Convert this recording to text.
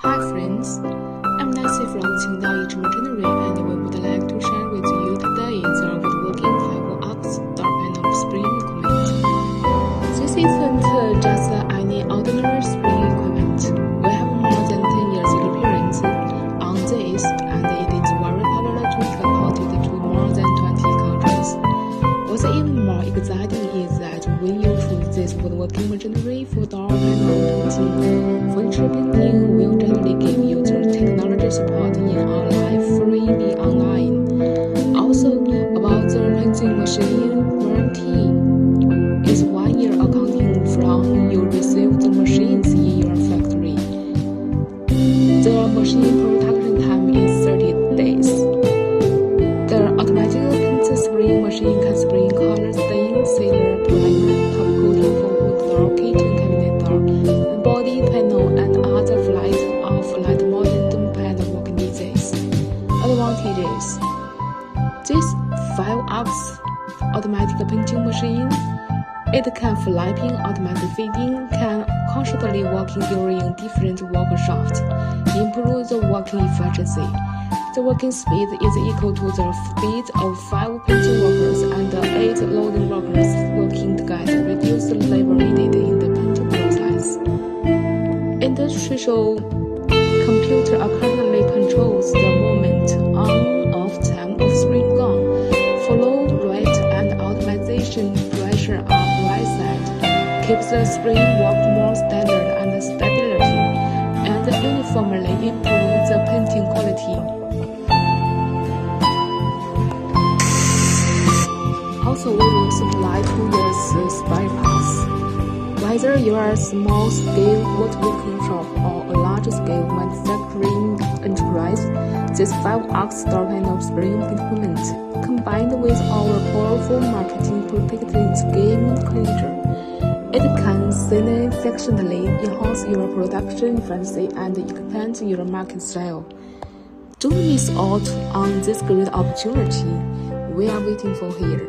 Hi friends, I'm Nancy from Qingdao Imaginary and we would like to share with you today the woodworking 5-ox door panel spring equipment. This isn't just any ordinary spring equipment. We have more than 10 years experience on this and it is very popular to exported to more than 20 countries. What's even more exciting is that when you choose this woodworking machinery for door panel painting, furniture painting will generally give you the technology support in online freely online. Also, about the painting machine warranty is 1 year accounting from you receive the machines in your factory. The machine production time is 30 days. The automatic paint spraying machine can spray color stain, sealer, primer, top coating for wood door, kitchen cabinet door, and body panel, and other flat or flat modern panel working designs. Advantages: this 5-ox automatic painting machine, it can flipping automatic feeding, can constantly working during different work shifts, improve the working efficiency. The working speed is equal to the speed of 5 painting workers and 8 loading workers working together, reduce the labor needed in the painting process. Industrial computer accurately controls the movement on/off time of spring gun, flow rate and optimization pressure on right side, keeps the spring work more standard and stability, and uniformly improve the painting quality. Also, we will supply 2 years spare parts. Whether you are a small-scale woodworking shop or a large-scale manufacturing enterprise, this 5-ox door panel spring equipment, combined with our powerful marketing protecting game changer, it can significantly enhance your production efficiency and expand your market style. Don't miss out on this great opportunity. We are waiting for here.